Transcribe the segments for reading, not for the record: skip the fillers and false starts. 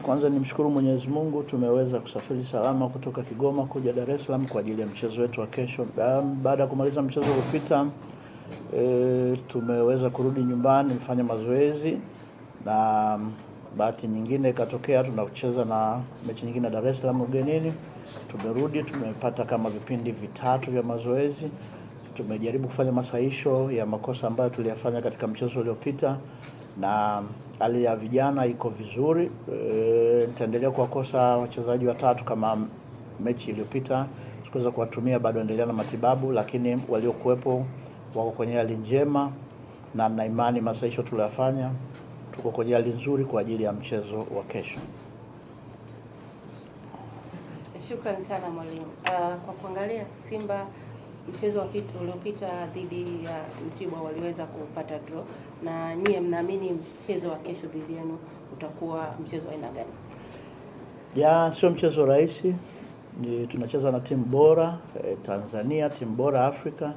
Kwanza nimshukuru Mwenyezi Mungu, tumeweza kusafiri salama kutoka Kigoma kuja Dar es Salaam kwa ajili ya mchezo wetu wa kesho. Baada ya kumaliza mchezo uliopita, tumeweza kurudi nyumbani kufanya mazoezi, na bahati nyingine ikatokea tunacheza na mechi nyingine Dar es Salaam ugenini. Tumerudi, tumepata kama vipindi vitatu vya mazoezi. Tumejaribu kufanya masahisho ya makosa ambayo tuliyafanya katika mchezo uliopita, na hali ya vijana iko vizuri. Nitaendelea kuwakosa wachezaji watatu kama mechi iliyopita, sikuweza kuwatumia, bado endelea na matibabu, lakini waliokuwepo wako kwenye hali njema, na na imani masahisho tuliyofanya tuko kwenye hali nzuri kwa ajili ya mchezo wa kesho. Shukrani sana mwalimu. Kwa kuangalia Simba mchezo uliopita dhidi ya Mtibwa waliweza kupata draw, na nyie mnaamini mchezo wa kesho dhidi yenu utakuwa mchezo wa aina gani? Sio mchezo rahisi. Tunacheza na timu bora Tanzania, timu bora Afrika,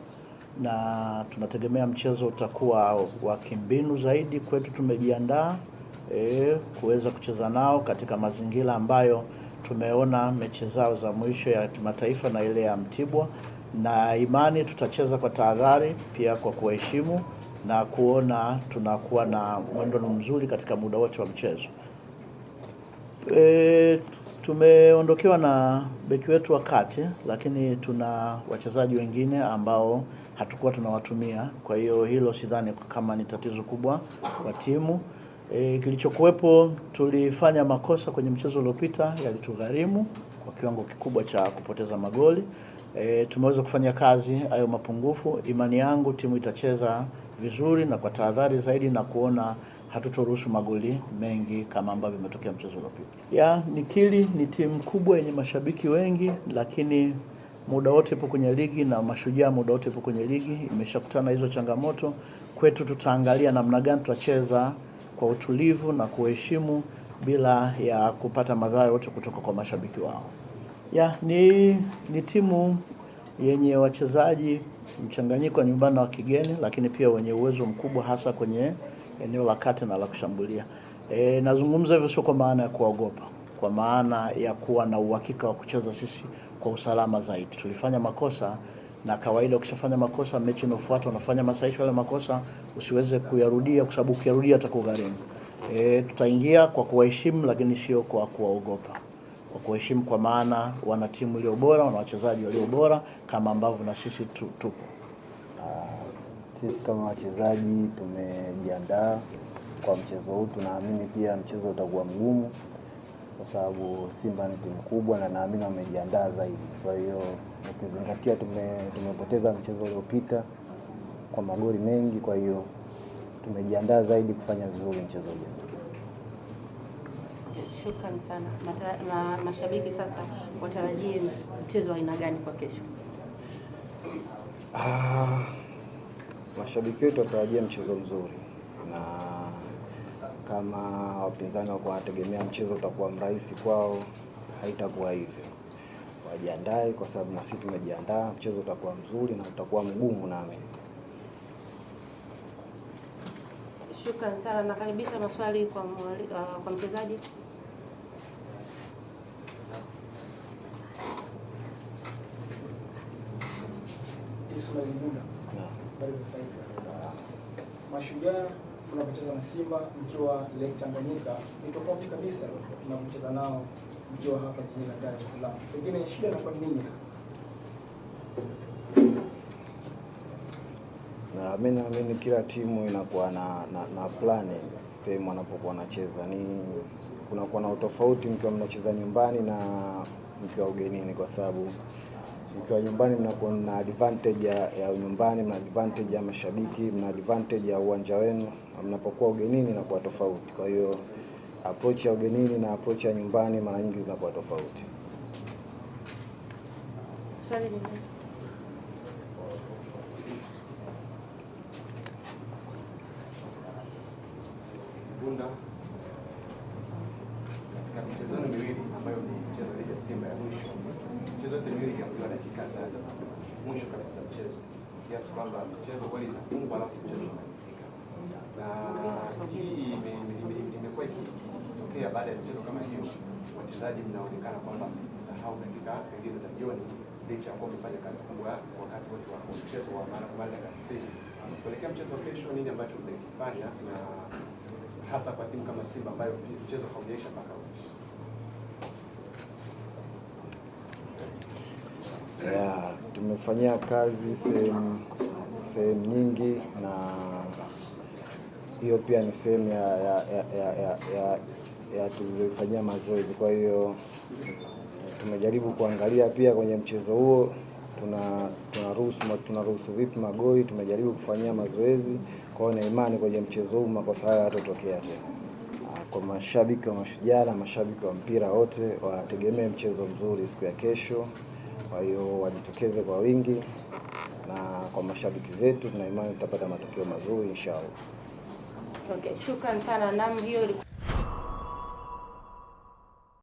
na tunategemea mchezo utakuwa wa kimbinu zaidi. Kwetu tumejiandaa kuweza kucheza nao katika mazingira ambayo tumeona mechi zao za mwisho ya kimataifa na ile ya Mtibwa, na imani tutacheza kwa tahadhari, pia kwa kuheshimu na kuona tunakuwa na mwendo mzuri katika muda wote wa mchezo. Tumeondokewa na beki wetu wa kati, lakini tuna wachezaji wengine ambao hatukuwa tunawatumia. Kwa hiyo hilo sidhani kama ni tatizo kubwa kwa timu. Kilichokuwepo, tulifanya makosa kwenye mchezo uliopita yalitugharimu kwa kiwango kikubwa cha kupoteza magoli. Tumeweza kufanya kazi hayo mapungufu. Imani yangu timu itacheza vizuri na kwa tahadhari zaidi, na kuona hatutoruhusu magoli mengi kama ambavyo imetokea mchezo uliopita. Nikili ni timu kubwa yenye mashabiki wengi, lakini muda wote ipo kwenye ligi, na Mashujaa muda wote ipo kwenye ligi. Imeshakutana hizo changamoto. Kwetu tutaangalia namna gani tutacheza kwa utulivu na kuheshimu bila ya kupata madhara yote kutoka kwa mashabiki wao. Ni timu yenye wachezaji mchanganyiko wa nyumbani na wa kigeni, lakini pia wenye uwezo mkubwa hasa kwenye eneo la kati na la kushambulia. Nazungumza hivyo sio kwa maana ya kuogopa, kwa maana ya kuwa na uhakika wa kucheza sisi kwa usalama zaidi. Tulifanya makosa, na kawaida ukishafanya makosa mechi inayofuata unafanya masahisho yale makosa usiweze kuyarudia, kwa sababu ukiyarudia atakugharimu. Tutaingia kwa kuwaheshimu, lakini sio kwa kuwaogopa. Kwa kuheshimu, kwa maana wana timu iliyo bora, wana wachezaji walio bora kama ambavyo na sisi tupo. Sisi kama wachezaji tumejiandaa kwa mchezo huu. Tunaamini pia mchezo utakuwa mgumu kwa sababu Simba ni timu kubwa, na naamini wamejiandaa zaidi. Kwa hiyo ukizingatia tumepoteza mchezo uliopita kwa magoli mengi, kwa hiyo tumejiandaa zaidi kufanya vizuri mchezo ujao. Shukrani sana. Na mashabiki sasa watarajie mchezo wa aina gani kwa kesho? Mashabiki wetu watarajia mchezo mzuri, na kama wapinzani wako wanategemea mchezo utakuwa mrahisi kwao, haitakuwa hivyo. Wajiandae, kwa sababu na sisi tumejiandaa. Mchezo utakuwa mzuri na utakuwa mgumu naamini. Shukrani sana. Nakaribisha maswali kwa mchezaji. Mashujaa unapocheza na Simba mkiwa Lake Tanganyika ni tofauti kabisa na kucheza nao mkiwa hapa jijini Dar es Salaam. Pengine shida inakuwa nini hasa? Na mimi naamini kila timu inakuwa na plani sehemu wanapokuwa wanacheza. Kunakuwa na utofauti mkiwa mnacheza nyumbani na mkiwa ugenini, kwa sababu mkiwa nyumbani mnakuwa na advantage ya nyumbani, mna advantage ya mashabiki, mna advantage ya uwanja wenu. Mnapokuwa ugenini inakuwa tofauti. Kwa hiyo approach ya ugenini na approach ya nyumbani mara nyingi zinakuwa tofauti. Bunda katika michezo miwili ambayo ni mchezo dhidi ya Simba ya mwisho, mchezo wote miwili ilianza dakika za mwisho kabisa za mchezo, kiasi kwamba mchezo kweli inafungwa alafu mchezo unamalizika. Na hii imekuwa ikitokea baada ya mchezo kama hiyo wachezaji mnaonekana kwamba msahau dakika pengine za jioni, licha ya kuwa mmefanya kazi kubwa wakati wote wa mchezo wa mara kwa mara kasi. Kuelekea mchezo wa kesho, nini ambacho mmekifanya, na hasa kwa timu kama Simba ambayo mchezo haujaisha mpaka tumefanyia kazi sehemu nyingi, na hiyo pia ni sehemu ya tulifanyia mazoezi. Kwa hiyo tumejaribu kuangalia pia kwenye mchezo huo tunaruhusu vipi magoli, tumejaribu kufanyia mazoezi. Kwa hiyo na imani kwenye mchezo huu makosa haya hatatokea tena. Kwa mashabiki wa Mashujaa na mashabiki wa mpira wote wategemee mchezo mzuri siku ya kesho. Kwa hiyo wajitokeze kwa wingi, na kwa mashabiki zetu tuna imani tutapata matokeo mazuri inshallah. Okay, shukrani sana. Hiyo